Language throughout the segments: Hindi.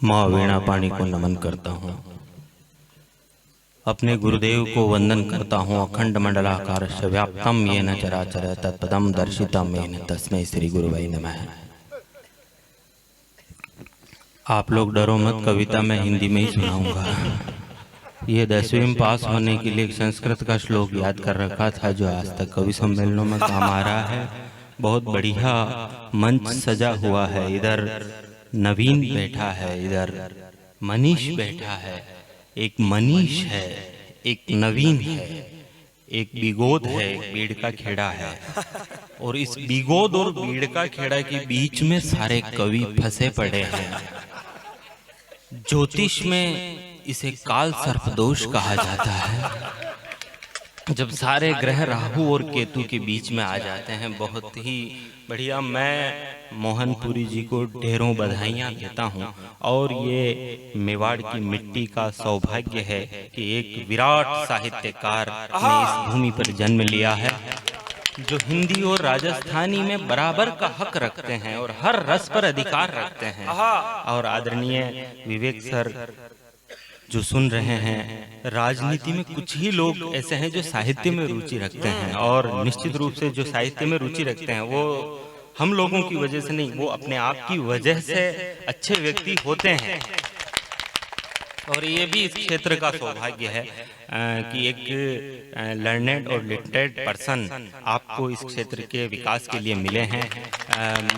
माँ वीणा पाणी को नमन करता हूँ। अपने गुरुदेव को वंदन करता हूँ। अखंड मंडलाकार व्याप्तम येन चराचर तत्पदम दर्शितम येन तस्मै श्री गुरुवे नमः। आप लोग डरो मत, कविता मैं हिंदी में ही सुनाऊंगा। ये 10वीं में पास होने के लिए एक संस्कृत का श्लोक याद कर रखा था जो आज तक कवि सम्मेलनों में काम आ रहा है। बहुत बढ़िया मंच सजा हुआ है। इधर नवीन बैठा है, इधर मनीष बैठा है। एक मनीष है, एक नवीन है, एक बिगोद है, एक बीड़ का खेड़ा है। और इस बिगोद और बीड़ का खेड़ा के बीच में सारे कवि फंसे पड़े हैं। ज्योतिष में इसे काल सर्पदोष कहा जाता है। जब सारे ग्रह राहु और केतु के बीच में आ जाते हैं, बहुत ही बढ़िया। मैं मोहनपुरी जी को ढेरों बधाइयाँ देता हूँ। और ये मेवाड़ की मिट्टी का सौभाग्य है कि एक विराट साहित्यकार ने इस भूमि पर जन्म लिया है, जो हिंदी और राजस्थानी में बराबर का हक रखते हैं और हर रस पर अधिकार रखते हैं। और आदरणीय विवेक सर जो सुन रहे हैं, राजनीति में कुछ ही लोग ऐसे हैं जो साहित्य में रुचि रखते हैं। और निश्चित रूप से जो साहित्य में रुचि रखते हैं वो हम लोगों की वजह से नहीं, वो अपने आप की वजह से अच्छे व्यक्ति होते हैं। और ये भी इस क्षेत्र का सौभाग्य है कि एक लर्नेड और लिटरेट पर्सन आपको इस क्षेत्र के विकास के लिए मिले हैं।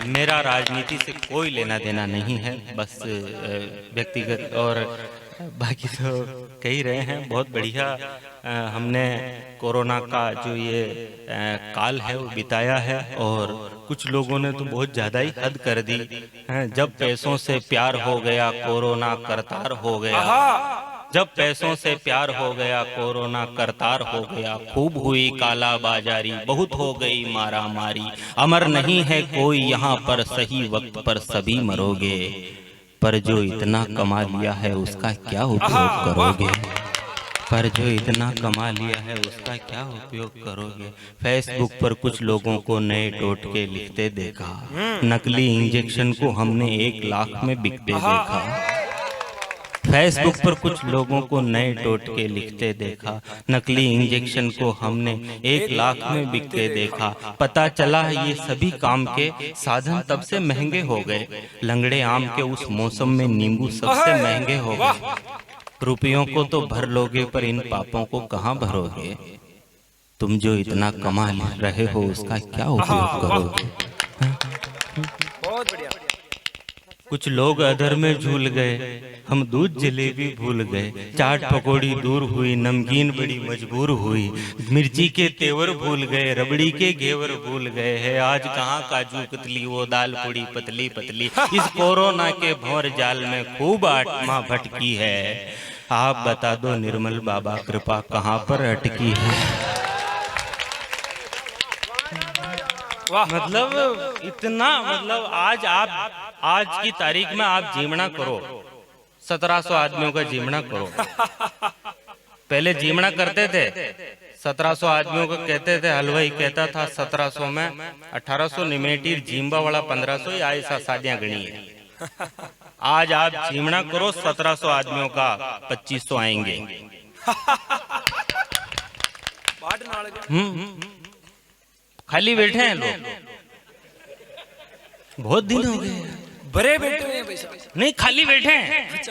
मेरा राजनीति से कोई लेना देना नहीं है, बस व्यक्तिगत। और बाकी तो कह रहे हैं बहुत बढ़िया। हमने कोरोना का जो ये काल है वो बिताया है। और कुछ लोगों ने तो बहुत ज़्यादा ही हद कर दी। जब पैसों से प्यार हो गया कोरोना करतार हो गया। जब पैसों से प्यार हो गया कोरोना करतार हो गया। खूब हुई काला बाजारी, बहुत हो गई मारा मारी। अमर नहीं है कोई यहाँ पर, सही वक्त पर सभी मरोगे। पर जो इतना कमा लिया है उसका क्या उपयोग करोगे? पर जो इतना कमा लिया है उसका क्या उपयोग करोगे? फेसबुक पर कुछ लोगों को नए टोटके लिखते देखा। नकली इंजेक्शन को हमने 1 लाख में बिकते देखा। फेसबुक पर कुछ लोगों को नए टोटके लिखते देखा। नकली इंजेक्शन को हमने 1 लाख में बिकते देखा। पता चला ये सभी काम के साधन तब से महंगे हो गए। लंगड़े आम के उस मौसम में नींबू सबसे महंगे हो गए। रुपयों को तो भर लोगे पर इन पापों को कहाँ भरोगे? तुम जो इतना कमा रहे हो उसका क्या उपयोग करोगे? बहुत बढ़िया। कुछ लोग अधर में झूल गए, हम दूध जलेबी भूल गए। चाट पकौड़ी दूर हुई, नमकीन बड़ी मजबूर हुई। मिर्ची के तेवर भूल गए, रबड़ी के घेवर भूल गए। है आज कहाँ काजू कतली, वो दाल पूड़ी पतली पतली। इस कोरोना के भंवर जाल में खूब आत्मा भटकी है। आप बता दो निर्मल बाबा कृपा कहाँ पर अटकी है? मतलब इतना, मतलब आज की तारीख में आप जीवना करो, 1700 आदमियों का जीवना करो। पहले जीवना करते थे 1700 आदमियों को कहते थे, हलवाई कहता था 1700 में 1800 निमेटीर जींबा वाला 1500 ही ऐसा शादियां गणी है। आज आप जीवना करो, 1700 आदमियों का 2500 आएंगे। खाली बैठे हैं लोग, बहुत दिन हो गए। भरे बैठे हैं भाई साहब। नहीं, खाली बैठे हैं।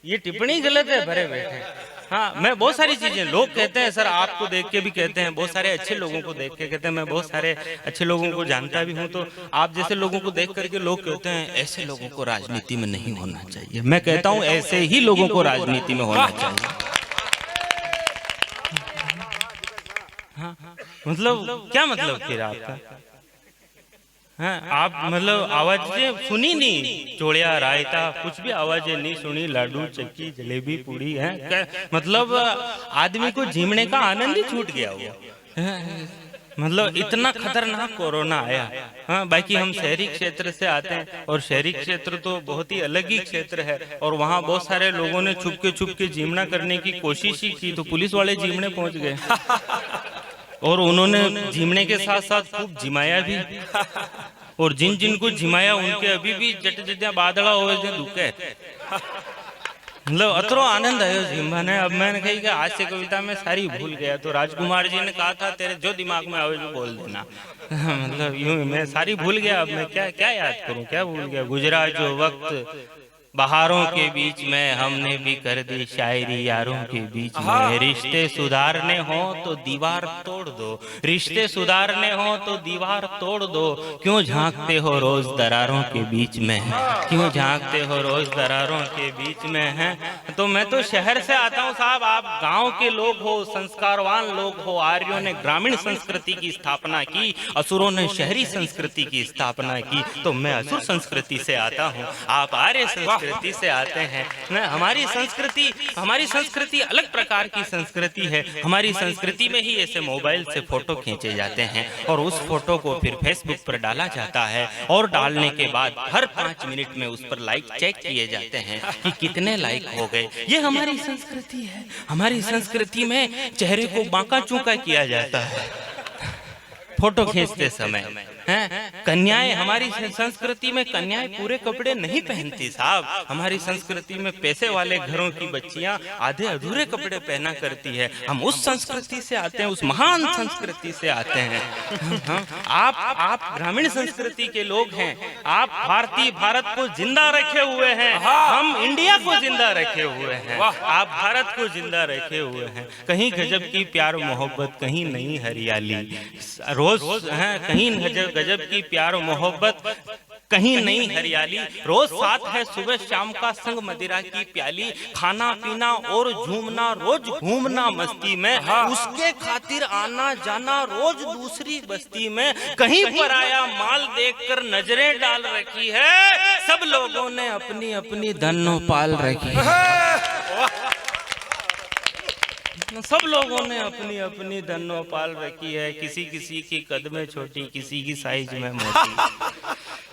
ये टिप्पणी गलत है, भरे बैठे हैं। हाँ, मैं बहुत सारी चीजें लोग कहते हैं सर, आपको देख के भी कहते हैं, बहुत सारे अच्छे लोगों को देख के कहते हैं। मैं बहुत सारे अच्छे लोगों को जानता भी हूँ। तो आप जैसे लोगों को देख करके लोग कहते हैं ऐसे लोगों को राजनीति में नहीं होना चाहिए। मैं कहता हूँ ऐसे ही लोगों को राजनीति में होना चाहिए। हाँ, मतलब क्या मतलब फिर आपका? हाँ, आप मतलब आवाजें सुनी नहीं, चोड़िया रायता कुछ भी आवाजें नहीं सुनी। लाडू चक्की जलेबी पूड़ी है, मतलब आदमी को जीवने का आनंद ही छूट गया वो। मतलब इतना खतरनाक कोरोना आया। हाँ, बाकी हम शहरी क्षेत्र से आते हैं और शहरी क्षेत्र तो बहुत ही अलग ही क्षेत्र है। और वहाँ बहुत सारे लोगों ने छुप के जीवना करने की कोशिश ही की, तो पुलिस वाले जीवने पहुंच गए और उन्होंने जीवने के साथ साथ खूब जिमाया भी। और जिन जिन को झिमाया उनके अभी भी जट जटिया बादला हो दुखे। मतलब अतरो आनंद आयो झिमा ने। अब मैंने कही कि आज से कविता में सारी भूल गया, तो राजकुमार जी ने कहा था तेरे जो दिमाग में आवे जो बोल देना। मतलब यूं मैं सारी भूल गया। अब मैं क्या क्या याद करूं, क्या भूल गया। गुजरा जो वक्त बहारों के बीच में, हमने भी कर दी शायरी यारों के बीच में। रिश्ते सुधारने हो तो दीवार तोड़ दो, रिश्ते सुधारने हो तो दीवार तोड़ दो। क्यों झांकते हो रोज दरारों के बीच में, क्यों झांकते हो रोज दरारों के बीच में है। तो मैं तो शहर से आता हूँ साहब, आप गांव के लोग हो, संस्कारवान लोग हो। आर्यों ने ग्रामीण संस्कृति की स्थापना की, असुरों ने शहरी संस्कृति की स्थापना की। तो मैं असुर संस्कृति से आता हूँ, आप आर्य संस्कृति से आते हैं ना। हमारी संस्कृति अलग प्रकार की संस्कृति है। हमारी संस्कृति में ही ऐसे मोबाइल से फोटो खींचे जाते हैं और उस फोटो को फिर फेसबुक पर डाला जाता है, और डालने के बाद हर 5 मिनट में उस पर लाइक चेक किए जाते हैं कि कितने लाइक हो गए। ये हमारी संस्कृति है। हमारी संस्कृति में चेहरे को बांका चूंका किया जाता है फोटो खींचते समय हैं। कन्याएं, हमारी संस्कृति में कन्याएं पूरे कपड़े नहीं पहनती साहब। हमारी संस्कृति में पैसे वाले घरों की बच्चियां आधे अधूरे कपड़े पहना करती है। हम उस संस्कृति से आते हैं, उस महान संस्कृति से आते हैं। आप ग्रामीण संस्कृति के लोग हैं। आप भारत को जिंदा रखे हुए हैं, हम इंडिया को जिंदा रखे हुए हैं। आप भारत को जिंदा रखे हुए हैं। कहीं गजब की प्यार मोहब्बत, कहीं नहीं हरियाली। रोज है कहीं गजब की प्यार मोहब्बत, कहीं नहीं हरियाली। रोज साथ है सुबह शाम का संग मदिरा की प्याली। खाना पीना और झूमना, रोज घूमना मस्ती में। उसके खातिर आना जाना रोज दूसरी बस्ती में। कहीं पर आया माल देखकर नजरें डाल रखी है। सब लोगों ने अपनी अपनी धन्नो पाल रखी है। सब लोगों ने अपनी अपनी धन्नो पाल रखी है। किसी किसी की कद में छोटी, किसी की साइज में मोटी,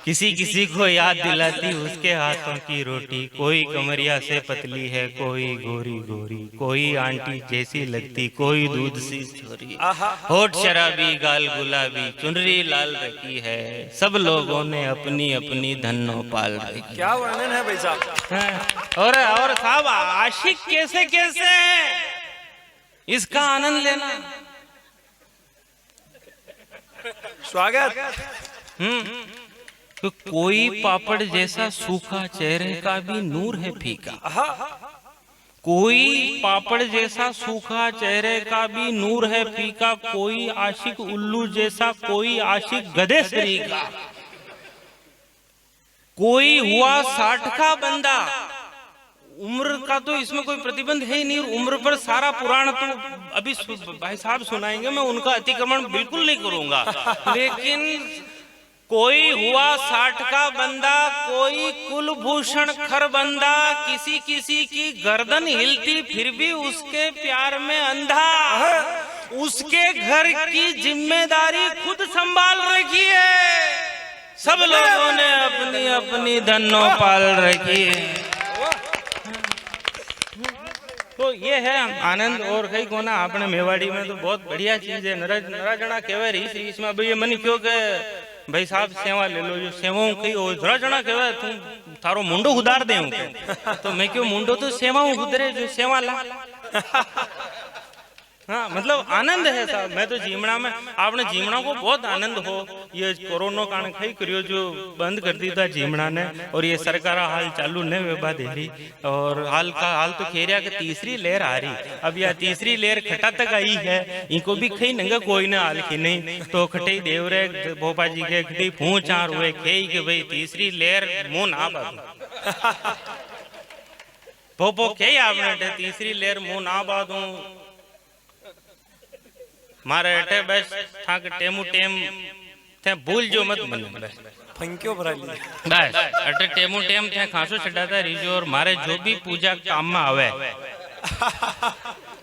किसी किसी को याद दिलाती उसके हाथों की रोटी। कोई कमरिया से पतली है, कोई गोरी गोरी, कोई आंटी जैसी लगती, कोई दूध सी छोरी। होठ शराबी, गाल गुलाबी, चुनरी लाल रखी है। सब लोगों ने अपनी अपनी धन्नो पाल रखी। क्या वर्णन है भाई साहब। और साहब आशिक कैसे कैसे हैं, इसका आनंद लेना। स्वागत। तो कोई पापड़ जैसा सूखा, चेहरे का भी नूर है फीका। कोई पापड़ जैसा सूखा, चेहरे का भी नूर है फीका। कोई आशिक उल्लू जैसा, कोई आशिक गधे सरी का। कोई हुआ 60 का बंदा। उम्र का तो इसमें कोई प्रतिबंध है ही नहीं। उम्र पर सारा पुराण तो अभी भाई साहब सुनाएंगे, मैं उनका अतिक्रमण बिल्कुल नहीं करूंगा। लेकिन कोई हुआ 60 का बंदा, कोई कुलभूषण खरबंदा। किसी किसी की गर्दन हिलती फिर भी उसके प्यार में अंधा। उसके घर की जिम्मेदारी खुद संभाल रखी है। सब लोगों ने अपनी अपनी धन्नो पाल रखी है। तो ये है आनंद। और कई कोना अपने मेवाड़ी में तो बहुत बढ़िया चीज है। नराजना कहवा रही इसमें। अब ये मन क्यों के भाई साहब सेवा ले लो, जो सेवाओं कही हो नराजना कहवा तू थारो मुंडो उधार दे। तो मैं क्यों मुंडो तो सेवाओं उधरे, जो सेवा ला। हाँ मतलब आनंद है साहब। मैं तो जीमणा में, आपने जीमणा को बहुत आनंद हो। ये कोरोना कारण खई करियो जो बंद कर दी था जीमणा ने, और ये सरकार हाल चालू ने वेबा दे रही। और हाल तो खेरिया के तीसरी लहर आ रही। अब यह तीसरी लहर खटा तक आई है। इनको भी खई नंगा कोई ने हाल की नहीं। तो खटे देवरे भोपा जी के खटी पूछ आर हुए खेई के भाई तीसरी लहर मुंह ना बांधू। भोपो खे आपने तीसरी लहर मुंह ना बांधू। मारे अटे बस ठाक टेमू टेम थे भूल जो मत मन बस फंक्यो भरा ली बस अटे टेमू टेम थे खासो छटाता रहीजो। और मारे जो भी पूजा काम में आवे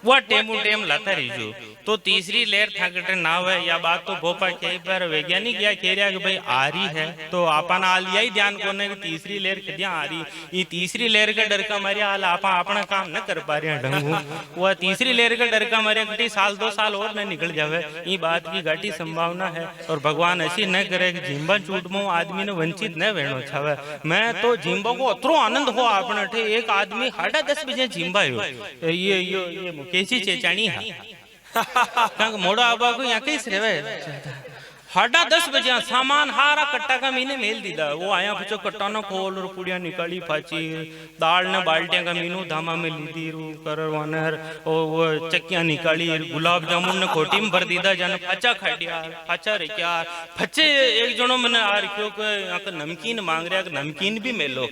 वो टेमू टेम लाता रहीजो। तो तीसरी लहर थाकटे ना हुए या बात तो भोपा कहीं पर वैज्ञानिक या कह रहा कि भाई आ रही है तो आपन आ लिया ही ध्यान कोने की तीसरी लहर कदिया आ रही। ये तीसरी लहर का डर का मारे हाल आपा अपना काम न कर पा रहे हैं ढंगू। वह तीसरी लहर का डर का मारे घटी साल 2 साल और न निकल जावे, ये बात की घाटी संभावना है। और भगवान ऐसी न करे कि जिम्बा चूटमो आदमी ने वंचित न वेणो छावे। मैं तो जिम्बा को अतरो आनंद हो आपने ठे एक आदमी 10:30 बजे जिम्बा ये मुकेशी चेचाणी है मोड़ा आबा को यहाँ कहीं रेवे 10:30 बजे सामान हारा कट्टा का मीने मेल दीदा। वो आया पूछो कट्टा न खोल और पुड़िया निकाली फाची दाल न बाल्टिया का मीनू धामा में लीदी रू कर वानर और वो चक्कियां निकाली गुलाब जामुन ने खोटी में भर दीदा जाने फाचा खाटिया फाचा रे क्या फच्चे एक जनो मैंने आ रखियो को यहाँ का नमकीन मांग रहा नमकीन भी मेलो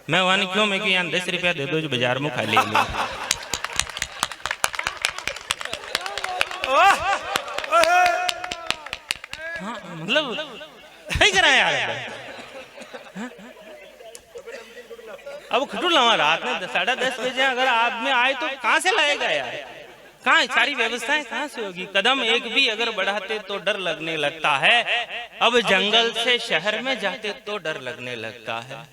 मैं वहां क्यों मैं यहाँ 10 रुपया दे दो जो बाजार में खा लिया। हाँ मतलब नहीं करा यार अब खटू लवा रात में 10:30 बजे अगर आदमी आए तो कहाँ से लाएगा यार, कहाँ सारी व्यवस्थाएं कहाँ से होगी। कदम एक भी अगर बढ़ाते तो डर लगने लगता है। अब जंगल से शहर में जाते तो डर लगने लगता है।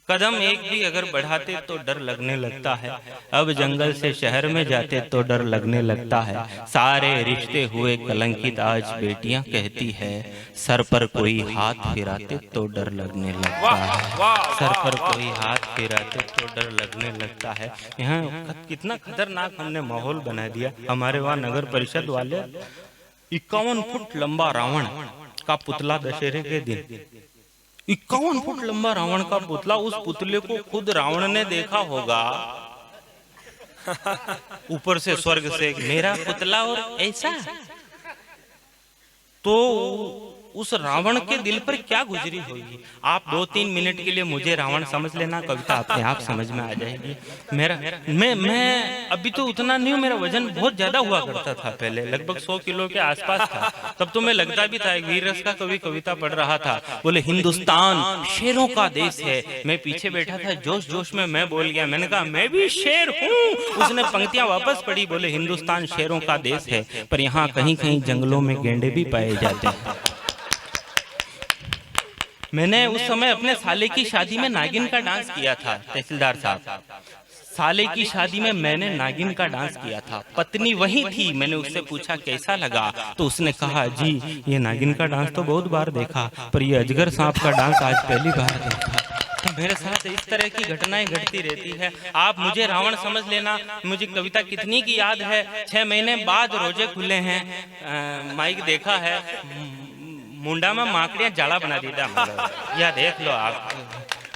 कदम एक भी अगर बढ़ाते तो डर लगने लगता है। अब जंगल से शहर में जाते तो डर लगने लगता है। सारे रिश्ते हुए कलंकित आज बेटियां कहती है सर पर कोई हाथ फिराते तो डर लगने लगता है। सर पर कोई हाथ फिराते तो डर लगने लगता है। यहाँ कितना खतरनाक हमने माहौल बना दिया। हमारे वहाँ नगर परिषद वाले 51 फुट लंबा रावण का पुतला दशहरे के दिन 51 फुट लंबा रावण का पुतला, उस पुतले को खुद रावण ने देखा होगा ऊपर से स्वर्ग से मेरा पुतला और ऐसा तो उस रावण के दिल पर क्या गुजरी होगी। आप 2-3 मिनट के लिए मुझे रावण समझ लेना, कविता अपने आप समझ में आ जाएगी। मैं अभी तो उतना नहीं हूँ, मेरा वजन बहुत ज्यादा हुआ करता था पहले, लगभग 100 किलो के आसपास था। तब तो मैं लगता भी था, एक वीर रस का कवि कविता पढ़ रहा था, बोले हिंदुस्तान शेरों का देश है। मैं पीछे बैठा था, जोश जोश में मैं बोल गया, मैंने कहा मैं भी शेर हूँ। उसने पंक्तियां वापस पढ़ी, बोले हिंदुस्तान शेरों का देश है पर यहाँ कहीं कहीं जंगलों में गेंडे भी पाए जाते हैं। मैंने उस समय अपने साले की शादी में नागिन का डांस किया था। तहसीलदार साहब, साले की शादी में मैंने नागिन का डांस किया था। पत्नी वही थी, मैंने उससे पूछा कैसा लगा, तो उसने कहा जी ये नागिन का डांस तो बहुत बार देखा पर ये अजगर सांप का डांस आज पहली बार देखा। तो मेरे साथ इस तरह की घटनाएं घटती रहती है। आप मुझे रावण समझ लेना। मुझे कविता कितनी की याद है, 6 महीने बाद रोजे खुले हैं, माइक देखा है, मुंडा में माकड़ियां जाला बना दी था, या देख लो आप,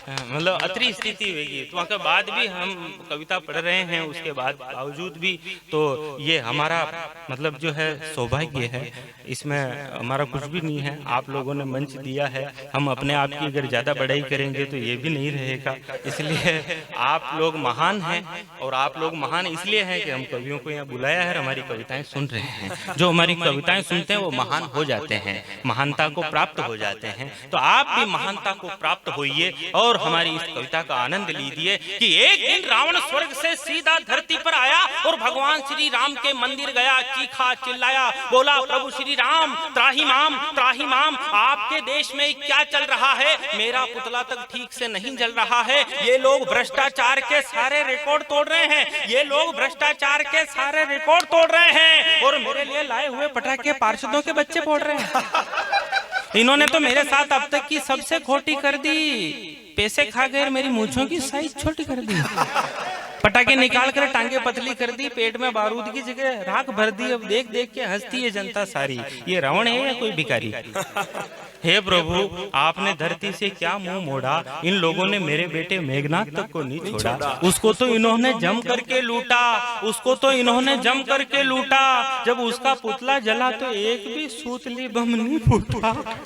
मतलब अतरी स्थिति होगी। तो वहाँ के बाद भी हम कविता पढ़ रहे हैं, उसके बाद बावजूद भी तो ये हमारा मतलब जो है सौभाग्य है, इसमें हमारा कुछ भी नहीं है। आप लोगों ने मंच दिया है, हम अपने आप की अगर ज्यादा बड़ाई करेंगे तो ये भी नहीं रहेगा। इसलिए आप लोग महान हैं, और आप लोग महान इसलिए हैं कि हम कवियों को यहाँ बुलाया है, हमारी कविताएं सुन रहे हैं। जो हमारी कविताएं सुनते हैं वो महान हो जाते हैं, महानता को प्राप्त हो जाते हैं। तो आप भी महानता को प्राप्त होइए और हमारी इस कविता का आनंद लीजिए कि एक दिन रावण स्वर्ग से सीधा धरती पर आया और भगवान श्री राम के मंदिर गया, चीखा चिल्लाया, बोला प्रभु श्री राम त्राही माम, आपके देश में क्या चल रहा है, मेरा पुतला तक ठीक से नहीं जल रहा है, ये लोग भ्रष्टाचार के सारे रिकॉर्ड तोड़ रहे हैं, ये लोग भ्रष्टाचार के सारे रिकॉर्ड तोड़ रहे हैं, और मेरे लिए लाए हुए पटाखे पार्षदों के बच्चे फोड़ रहे हैं। इन्होंने तो मेरे साथ अब तक की सबसे खोटी कर दी, पैसे खा गए, मेरी मूंछों की साइज छोटी कर दी, पटाखे निकाल कर टांगे पतली कर दी, पेट में बारूद की जगह राख भर दी। अब देख देख के हंसती है जनता सारी, ये रावण है या कोई भिखारी। हे प्रभु, आपने धरती से क्या मुंह मोड़ा, इन लोगों ने मेरे बेटे मेघनाथ तक को नहीं छोड़ा, उसको तो इन्होंने जम करके लूटा, उसको तो इन्होंने जम करके लूटा। जब उसका पुतला जला तो एक भी सूतली बम नहीं फूटा,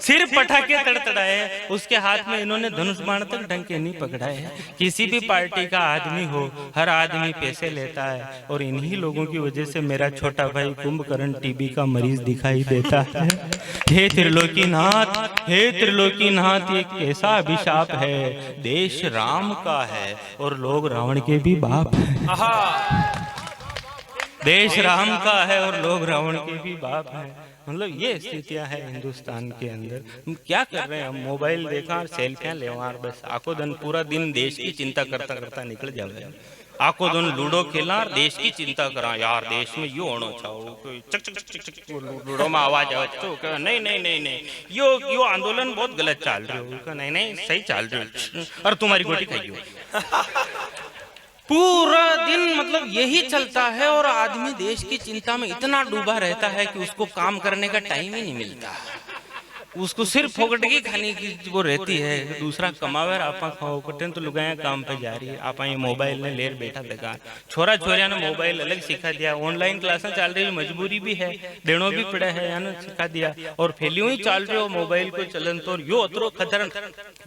सिर्फ पटाखे तड़तड़ाए, उसके हाथ में इन्होंने धनुष बाण तक ढंग के नहीं पकड़ाए। किसी भी पार्टी का आदमी हो, हर आदमी पैसे लेता है, और इन्हीं लोगों की वजह से मेरा छोटा भाई कुंभकर्ण टीबी का मरीज दिखाई देता है। हे त्रिलोकीनाथ, हे त्रिलोकीनाथ, ये कैसा अभिशाप है, देश राम का है और लोग रावण के भी बाप हैं। देश राम का है और लोग रावण के भी बाप हैं। मतलब ये स्थितियां है हिंदुस्तान के अंदर। हम क्या कर रहे हैं, हम मोबाइल देखा और सेल्फियां लेवा और बस आखो दिन पूरा दिन देश की चिंता करता करता निकल जावे। आखो दिन लूडो खेला और देश की चिंता करा, यार देश में यो होना चाहो, चक चक चक चक लूडो में आवाज आवे तो नहीं नहीं नहीं नहीं यो आंदोलन बहुत गलत चल रही हो, नहीं नहीं सही चल रही हो और तुम्हारी गोटी खाइयो। पूरा दिन मतलब यही चलता है और आदमी देश की चिंता में इतना डूबा रहता है कि उसको काम करने का टाइम ही नहीं मिलता। उसको सिर्फ फोकटगी खाने की वो रहती है, दूसरा कमावे आपा खाओ कटे तो लुगाया काम पे जा रही है। आपा ये मोबाइल ने लेर बैठा देखा, छोरा छोरिया ने मोबाइल अलग सिखा दिया, ऑनलाइन क्लासें चल रही, मजबूरी भी है, देनो भी पड़ा है यानी सिखा दिया और फैलियो ही चल रहे हो मोबाइल को चलन। तो यो अतरो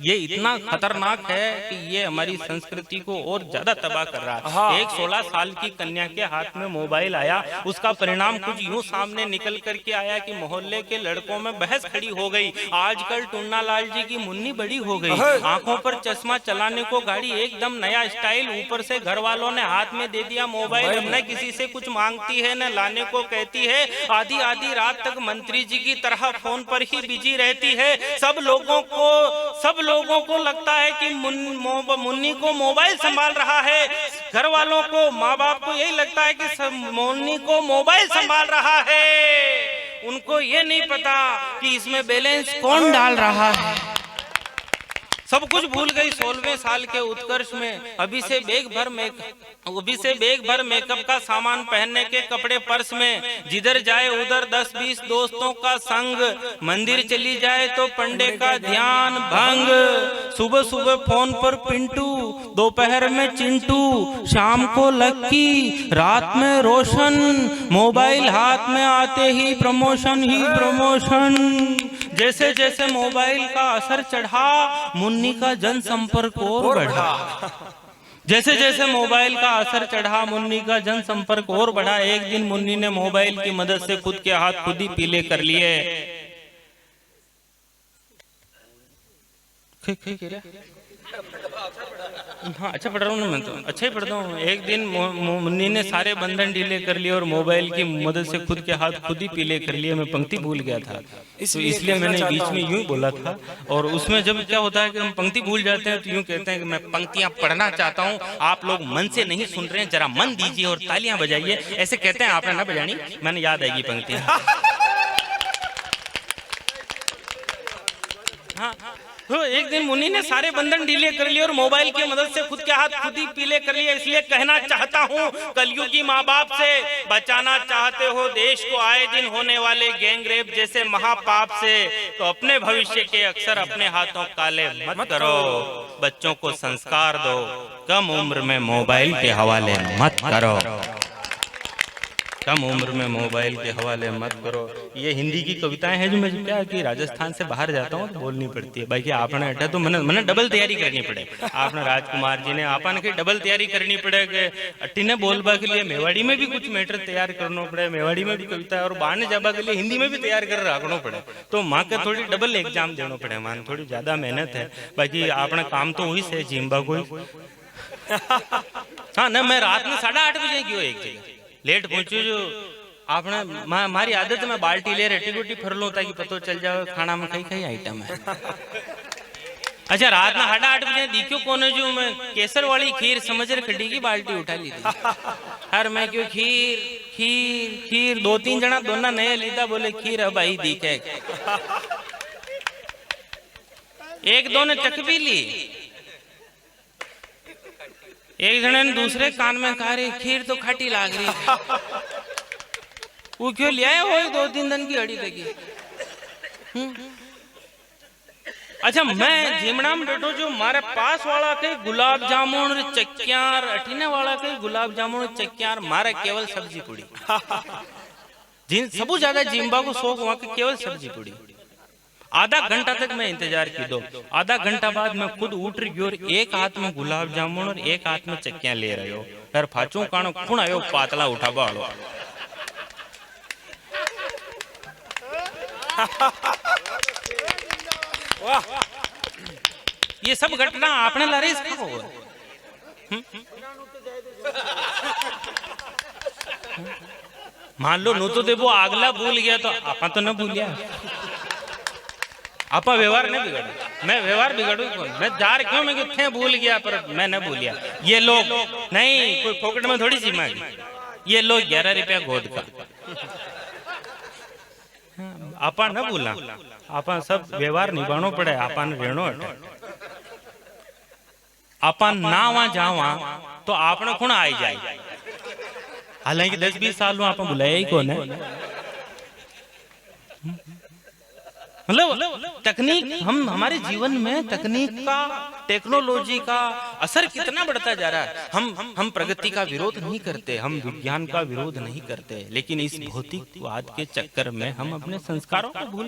ये इतना खतरनाक है कि ये हमारी संस्कृति को और ज्यादा तबाह कर रहा है। एक 16 साल की कन्या के हाथ में मोबाइल आया, उसका परिणाम कुछ यूं सामने निकल करके आया कि मोहल्ले के लड़कों में बहस खड़ी हो गई। आजकल टुन्ना लाल जी की मुन्नी बड़ी हो गई, आंखों पर चश्मा, चलाने को गाड़ी, एकदम नया स्टाइल, ऊपर से घर वालों ने हाथ में दे दिया मोबाइल, न किसी से कुछ मांगती है न लाने को कहती है, आधी आधी रात तक मंत्री जी की तरह फोन पर ही बिजी रहती है। सब लोगों को लगता है कि मुन्नी को मोबाइल संभाल रहा है, घर वालों को, माँ बाप को यही लगता है कि मुन्नी को मोबाइल संभाल रहा है। उनको ये नहीं पता कि इसमें बैलेंस कौन डाल रहा है। सब कुछ भूल गई 16वें साल के उत्कर्ष में। अभी से बैग भर मेकअप का सामान, पहनने के कपड़े पर्स में, जिधर जाए उधर 10-20 दोस्तों का संग, मंदिर चली जाए तो पंडे का ध्यान भंग, सुबह सुबह फोन पर पिंटू, दोपहर में चिंटू, शाम को लक्की, रात में रोशन, मोबाइल हाथ में आते ही प्रमोशन ही प्रमोशन। जैसे जैसे मोबाइल का असर चढ़ा, मुन्नी का जनसंपर्क और बढ़ा। जैसे जैसे मोबाइल का असर चढ़ा, मुन्नी का जनसंपर्क और बढ़ा। एक दिन मुन्नी ने मोबाइल की मदद से खुद के हाथ खुद ही पीले कर लिए। हाँ अच्छा पढ़ रहा हूँ ना, मैं तो अच्छा ही पढ़ता हूँ। एक दिन मुन्नी ने सारे बंधन ढीले कर लिए और मोबाइल की मदद से खुद के हाथ खुद ही पीले कर लिए। मैं पंक्ति भूल गया था, तो इसलिए मैंने बीच में यूं ही बोला था। और उसमें जब क्या होता है कि हम पंक्ति भूल जाते हैं तो यूं कहते हैं कि मैं पंक्तियां पढ़ना चाहता हूँ, आप लोग मन से नहीं सुन रहे हैं, जरा मन दीजिए और तालियां बजाइए। ऐसे कहते हैं, आपने ना बजानी, मैंने याद आएगी पंक्तियां। हाँ तो एक दिन मुन्नी ने सारे बंधन ढीले कर लिए और मोबाइल की मदद से खुद के हाथ खुद ही पीले कर लिए। इसलिए कहना चाहता हूँ कलयुगी माँ बाप से, बचाना चाहते हो देश को आए दिन होने वाले गैंग रेप जैसे महापाप से, तो अपने भविष्य के अक्षर अपने हाथों काले मत करो, बच्चों को संस्कार दो, कम उम्र में मोबाइल के हवाले मत करो, कम उम्र में मोबाइल के हवाले मत करो। ये हिंदी की कविताएं हैं जो मैं क्या कि राजस्थान से बाहर जाता हूँ तो बोलनी पड़ती है। बाकी आपने अटा तो मैंने डबल तैयारी करनी पड़े। आपने राजकुमार जी ने आपन की डबल तैयारी करनी पड़े कि अट्टी ने बोलबा के लिए मेवाड़ी में भी कुछ मैटर तैयार करना पड़े, मेवाड़ी में भी कविता और बाने जाबा के लिए हिंदी में भी तैयार कर रखना पड़े। तो माँ के थोड़ी डबल एग्जाम देना पड़े, मान थोड़ी ज्यादा मेहनत है। बाकी आपने काम तो हुई से जिम्बा कोई। हाँ ना, मैं रात में 8:30 बजे गयो, एक जगह लेट पहुंचू। जो आपने हमारी आदत में बाल्टी ले रेटी रोटी फर लो ताकि पता चल जाए खाना में कई आइटम है। अच्छा रात में 8:30 बजे दिखो कोने जो मैं केसर वाली खीर समझ रहे खड्डी की बाल्टी उठा ली थी। हर मैं क्यों खीर खीर खीर 2-3 जना दोनों नए लीधा, बोले खीर अब आई दिखे। एक दो ने चख भी ली, एक जने ने दूसरे कान में कहा रे खीर तो खट्टी लाग रही है। वो क्यों ले आए हो 2-3 दिन की अड़ी लगी। अच्छा मैं जिमड़ा में बैठो जो मारे पास वाला के गुलाब जामुन चक्यार, अठीने वाला के गुलाब जामुन चक्यार, मारे केवल सब्जी पूड़ी। जिन सबू ज्यादा जिम्बा को शौक वहां के केवल सब्जी पूड़ी। आधा घंटा तक मैं इंतजार की दो, आधा घंटा बाद मैं खुद उठ रही और एक हाथ में गुलाब जामुन और एक हाथ में चक्कियां ले रहे हो। यार फाचू कानो खूण आयो पातला उठा बाड़ो। ये सब घटना आपने लारे इसका मान लो नू तो देखो आगला भूल गया तो आपा तो न भूलिया, आपा व्यवहार नहीं बिगड़, मैं व्यवहार बिगड़ू कौन, मैं जार क्यों मैं कितने भूल गया पर मैं न भूलिया। ये लोग नहीं कोई फोकट में थोड़ी सी मांगी, ये लोग 11 रुपया गोद का, आपा न भूला, आपा सब व्यवहार निभानो पड़े, आपा ने रहनो हटे, आपा ना वहां जावा तो आपने कौन आई जाए। हालांकि 10-20 साल में आपा बुलाया ही कौन है, मतलब तकनीक हम हमारे जीवन में तकनीक का टेक्नोलॉजी का असर कितना बढ़ता जा रहा है। हम प्रगति का विरोध नहीं करते, हम विज्ञान का विरोध नहीं करते, लेकिन इस भौतिकवाद के चक्कर में हम अपने संस्कारों को भूल